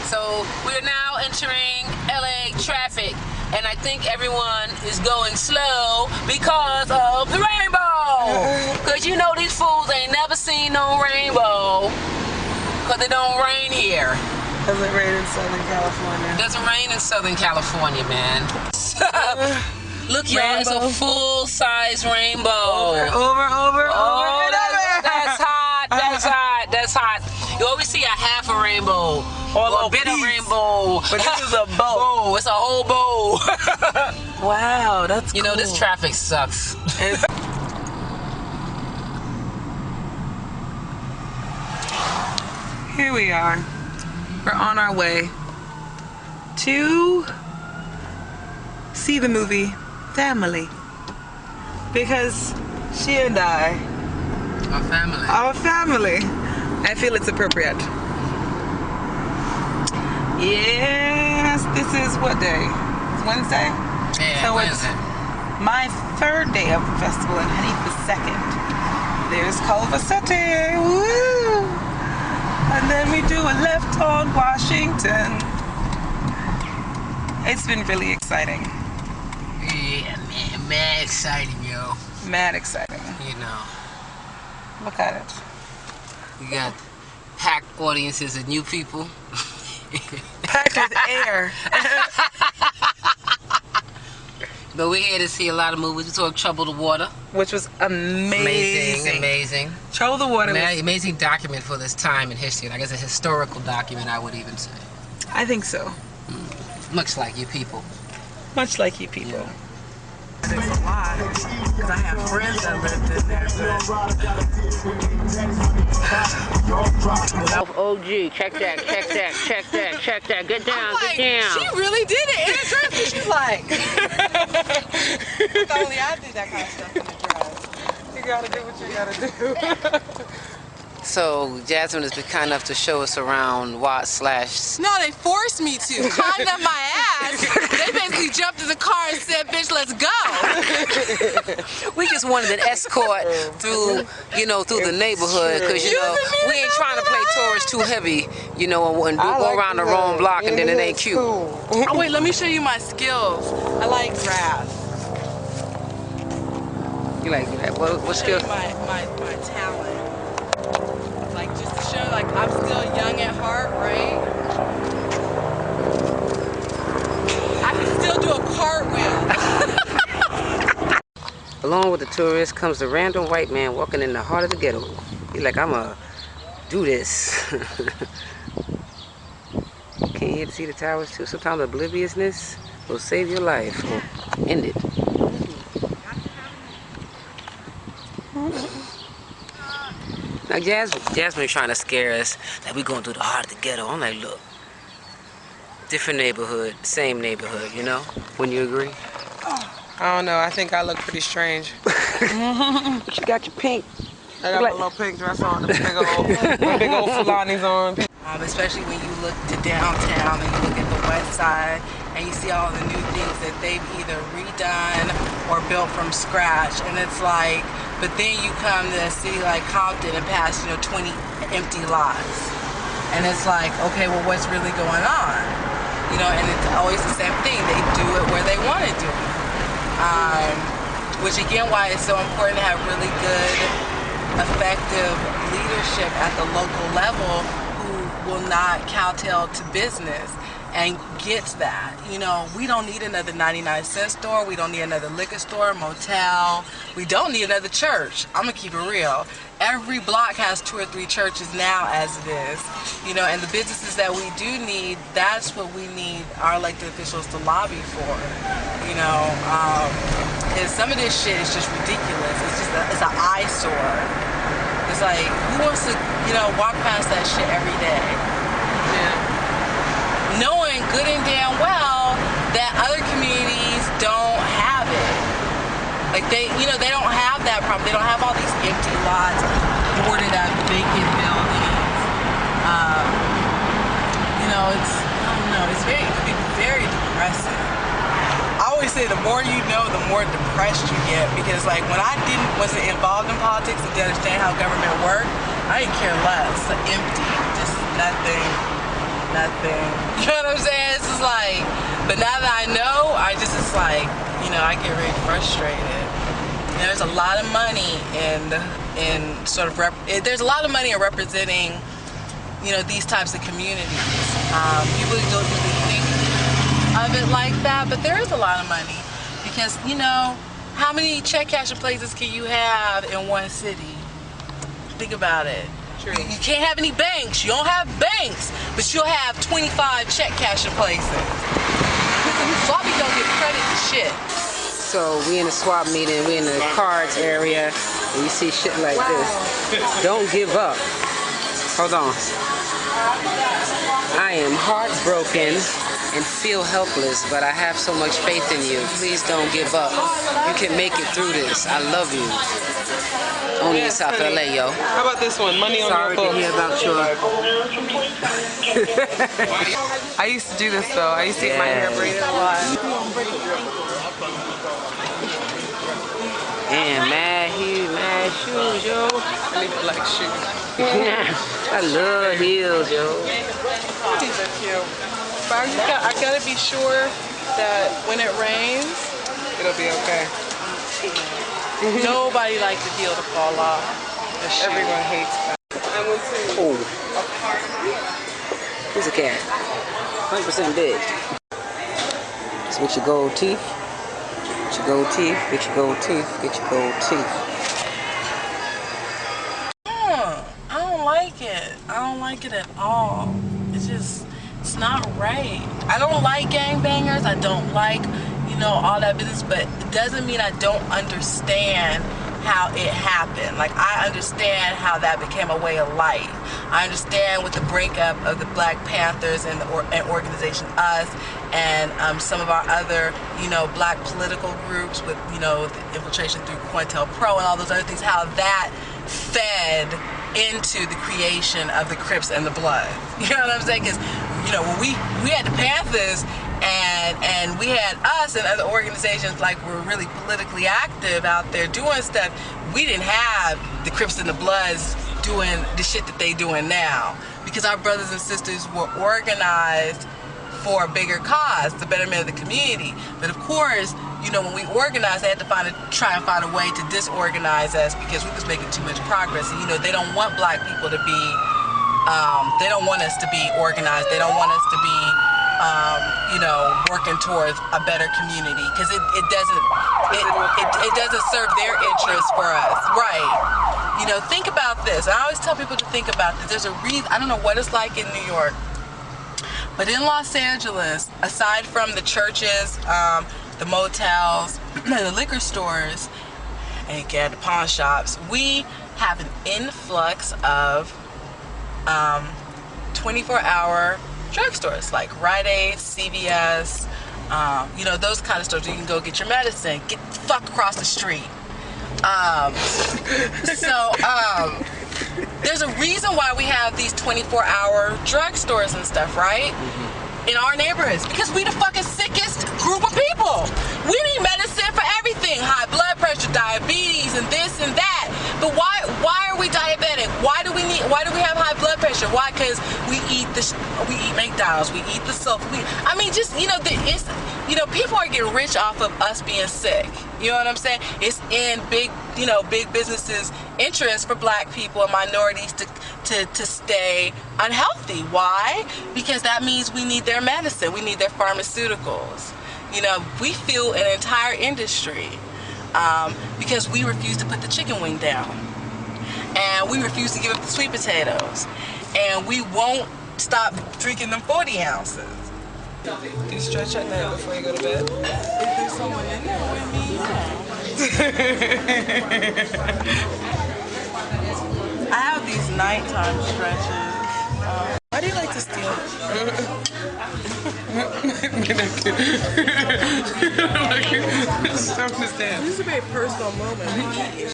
So we're now entering LA traffic, and I think everyone is going slow because of the rainbow. Because you know these fools ain't never seen no rainbow because it don't rain here. Doesn't rain in Southern California. Doesn't rain in Southern California, man. Look, y'all, it's a full-size rainbow. Over. That's hot. You always see a half a rainbow or a bit of rainbow. But this is a bow. It's a whole bow. Wow, that's cool. You know, this traffic sucks. Here we are. We're on our way to see the movie Family. Because she and I, our family, I feel it's appropriate. Yes, this is what day? It's Wednesday? Yeah, so Wednesday. It's my third day of the festival and Honey's the second. There's Culver City, woo! And then we do a left on Washington. It's been really exciting. Yeah, man, mad exciting, yo. Mad exciting. You know. Look at it. We got packed audiences of new people. Packed with air. But we're here to see a lot of movies. We saw Trouble the Water. Which was amazing. Amazing. Trouble the Water was... Amazing document for this time in history. Like, it's a historical document, I would even say. I think so. Much like you people. Much like you people. Yeah. There's a lot, because I have friends that lived in there, but... OG, check that. Get down, get down. She really did it in a dress. She's like... If only I did that kind of stuff in a dress. You gotta do what you gotta do. So Jasmine has been kind enough to show us around Watts / No, they forced me to. Climbed up my ass. They basically jumped in the car and said, bitch, let's go. We just wanted an escort through, through the neighborhood, because, we ain't trying to play tourists too heavy, and go around the wrong block and then it ain't cute. Oh, wait, let me show you my skills. I like grass. You like that? What skills? My talent. Like, just to show, like, I'm still young at heart, right? I can still do a cartwheel. Along with the tourists comes the random white man walking in the heart of the ghetto. He's like, I'ma do this. Can't you see the towers too? Sometimes obliviousness will save your life or end it. Now Jasmine's trying to scare us that we're going through the heart of the ghetto. I'm like, look, different neighborhood, same neighborhood, Wouldn't you agree? I don't know. I think I look pretty strange. But you got your pink. I got my little pink dress on, the big old Fulani's on. Especially when you look to downtown and you look at the west side and you see all the new things that they've either redone or built from scratch. And it's like, but then you come to a city like Compton and pass, 20 empty lots. And it's like, okay, well, what's really going on? And it's always the same thing. They do it where they want to do it. Which again, why it's so important to have really good, effective leadership at the local level who will not kowtow to business and gets that. We don't need another 99-cent store. We don't need another liquor store, motel. We don't need another church. I'm gonna keep it real. Every block has 2 or 3 churches now as it is. And the businesses that we do need, that's what we need our elected officials to lobby for. And some of this shit is just ridiculous. It's an eyesore. It's like, who wants to, walk past that shit every day? Knowing good and damn well that other communities don't have it. Like they don't have that problem. They don't have all these empty lots, boarded up, vacant buildings. It's very depressing. I always say the more you know, the more depressed you get, because like when I wasn't involved in politics and didn't understand how government worked, I didn't care less. Empty, just nothing. nothing. You know what I'm saying? It's just like, but now that I know, it's like, you know, I get really frustrated. And there's a lot of money in sort of there's a lot of money in representing, you know, these types of communities. People don't usually think of it like that, but there is a lot of money because, you know, how many check cashing places can you have in one city? Think about it. True. You can't have any banks. You don't have banks, but you'll have 25 check cashing places. Swap meet don't get credit to shit. So we in a swap meeting, we in the cards area, and you see shit like this. Don't give up. Hold on. I am heartbroken and feel helpless, but I have so much faith in you. Please don't give up. You can make it through this. I love you. Only in South LA, yo. How about this one? Money on your books. Sorry to hear about your... I used to do this though. I used to get my hair braided a lot. And mad shoes, yo. I need black shoes. I love heels, yo. These are cute. But I gotta be sure that when it rains, it'll be okay. Nobody likes the heel to fall off. Everyone hates that. Oh. Who's a cat? 100% big. It's with your gold teeth. Get your gold teeth. Get your gold teeth. Get your gold teeth. I don't like it. I don't like it at all. It's not right. I don't like gangbangers. I don't like, you know, all that business, but it doesn't mean I don't understand how it happened. Like, I understand how that became a way of life. I understand with the breakup of the Black Panthers and the organization US and some of our other, you know, black political groups with, you know, the infiltration through COINTELPRO and all those other things, how that fed into the creation of the Crips and the Bloods. You know what I'm saying? Because, you know, when we had the Panthers and we had us and other organizations like were really politically active out there doing stuff, we didn't have the Crips and the Bloods doing the shit that they doing now, because our brothers and sisters were organized for a bigger cause, the betterment of the community. But of course, you know, when we organized, they had to try and find a way to disorganize us because we was making too much progress. And you know, they don't want black people to be, they don't want us to be organized. They don't want us to be, you know, working towards a better community, because it doesn't serve their interests for us, right? You know, think about this. I always tell people to think about this. There's a reason. I don't know what it's like in New York, but in Los Angeles, aside from the churches, the motels, the liquor stores, and the pawn shops, we have an influx of 24-hour drugstores like Rite Aid, CVS, you know, those kind of stores where you can go get your medicine, get the fuck across the street. There's a reason why we have these 24-hour drugstores and stuff, right? In our neighborhoods, because we the fucking sickest group of people. We need medicine for everything: high blood pressure, diabetes, and this and that. But why are we diabetic? Why do we have high blood pressure? Why? Because we eat McDonald's, we eat the soap. I mean, just, you know, you know, people are getting rich off of us being sick. You know what I'm saying? It's in big businesses' interest for black people and minorities to stay unhealthy. Why? Because that means we need their medicine, we need their pharmaceuticals. You know, we fuel an entire industry because we refuse to put the chicken wing down, and we refuse to give up the sweet potatoes, and we won't stop drinking them 40 ounces. Do you stretch at night before you go to bed? Is there someone in there with me? I have these nighttime stretches. Why do you like to steal? I don't understand. This is a very personal moment.